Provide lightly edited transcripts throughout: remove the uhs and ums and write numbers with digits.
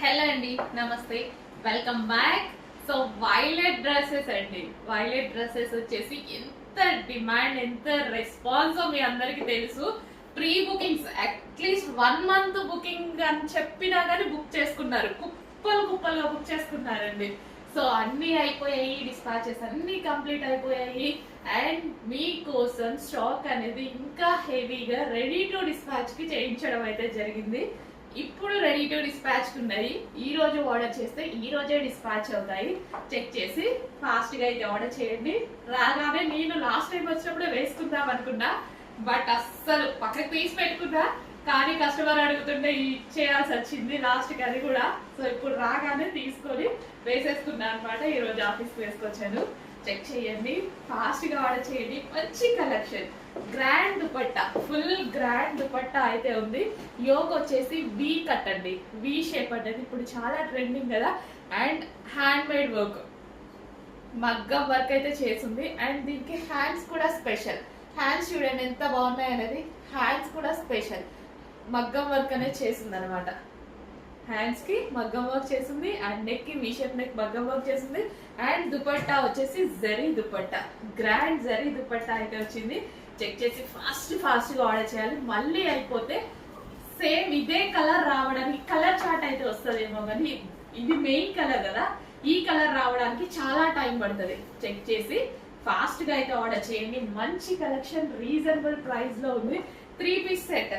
Hello అండి, నమస్తే, welcome back. So violet dresses అండి. వైలెట్ డ్రెస్సెస్ వచ్చేసి ఎంత డిమాండ్, ఎంత రెస్పాన్స్ మీ అందరికి తెలుసు. Pre bookings at least 1 month booking అని చెప్పినా కానీ బుక్ చేసుకున్నారు, కుప్పలుగా బుక్ చేసుకున్నారండి. సో అన్ని అయిపోయాయి, డిస్పాచెస్ అన్ని కంప్లీట్ అయిపోయాయి. అండ్ మీకోసం స్టాక్ అనేది ఇంకా హెవీగా రెడీ టు డిస్పాచ్ కి చేయించడం అయితే జరిగింది. ఇప్పుడు రెడీ టు డిస్పాచ్ ఉన్నాయి. ఈ రోజు ఆర్డర్ చేస్తే ఈ రోజే డిస్పాచ్ అవుతాయి. చెక్ చేసి ఫాస్ట్ గా అయితే ఆర్డర్ చేయండి. రాగానే నేను లాస్ట్ టైం వచ్చినప్పుడు వేసుకుందాం అనుకున్నా, బట్ అస్సలు పక్కకు తీసి పెట్టుకున్నా, కానీ కస్టమర్ అడుగుతుంటే ఇచ్చేయాల్సి వచ్చింది లాస్ట్ కి అది కూడా. సో ఇప్పుడు రాగానే తీసుకొని వేసేసుకున్నా అనమాట. ఈ రోజు ఆఫీస్కి వేసుకొచ్చాను. చెక్ చేయండి, ఫాస్ట్ గా ఆర్డర్ చేయండి. మంచి collection, grand dupatta, full grand dupatta అయితే ఉంది. యోగ్ వచ్చేసి వి కట్ అండి, వి షేప్ అనేది ఇప్పుడు చాలా ట్రెండింగ్ కదా. అండ్ హ్యాండ్ మేడ్ వర్క్, మగ్గం వర్క్ అయితే చేసింది. అండ్ దీనికి హ్యాండ్స్ కూడా స్పెషల్. హ్యాండ్స్ చూడండి ఎంత బాగున్నాయి అనేది. హ్యాండ్స్ కూడా స్పెషల్ మగ్గం వర్క్ అనేది చేసింది అనమాట. హ్యాండ్స్ కి మగ్గం వర్క్ చేసింది, అండ్ నెక్ కి వి షేప్ నెక్ మగ్గం వర్క్ చేసింది. అండ్ దుపట్టా వచ్చేసి జరీ దుపట్టా, గ్రాండ్ జరీ దుపట్టా అయితే వచ్చింది. చెక్ చేసి ఫాస్ట్ గా ఆర్డర్ చేయాలి. మళ్ళీ అయిపోతే సేమ్ ఇదే కలర్ రావడానికి, కలర్ చార్ట్ అయితే వస్తుందేమో కానీ ఇది మెయిన్ కలర్ కదా, ఈ కలర్ రావడానికి చాలా టైం పడుతుంది. చెక్ చేసి ఫాస్ట్ గా అయితే ఆర్డర్ చేయండి. మంచి కలెక్షన్, రీజనబుల్ ప్రైస్ లో ఉంది. 3 piece సెట్.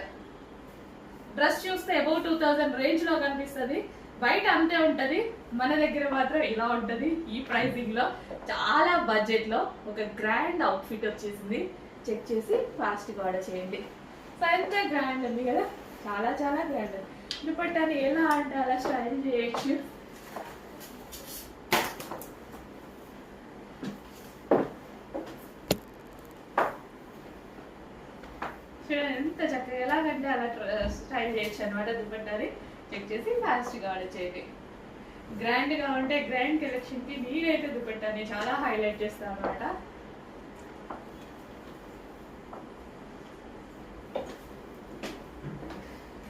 డ్రెస్ చూస్తే అబౌట్ 2000 రేంజ్ లో కనిపిస్తుంది. బయట అంతే ఉంటది, మన దగ్గర మాత్రం ఇలా ఉంటది. ఈ ప్రైసింగ్ లో చాలా బడ్జెట్ లో ఒక గ్రాండ్ అవుట్ ఫిట్ వచ్చేసింది. చెక్ చేసి ఫాస్ట్ గా ఆర్డర్ చేయండి. సో ఎంత గ్రాండ్ ఉంది కదా, చాలా చాలా గ్రాండ్. దుపట్టాని ఎలా అంటే అలా స్టైల్ చేయొచ్చు. చూడండి ఎంత చక్కగా, ఎలాగంటే అలా స్టైల్ చేయొచ్చు అనమాట దుపట్టాని. చెక్ చేసి ఫాస్ట్ గా ఆర్డర్ చేయండి. గ్రాండ్ గా ఉంటే గ్రాండ్ కలెక్షన్ కి నేనైతే దుపట్టాని చాలా హైలైట్ చేస్తాను అనమాట.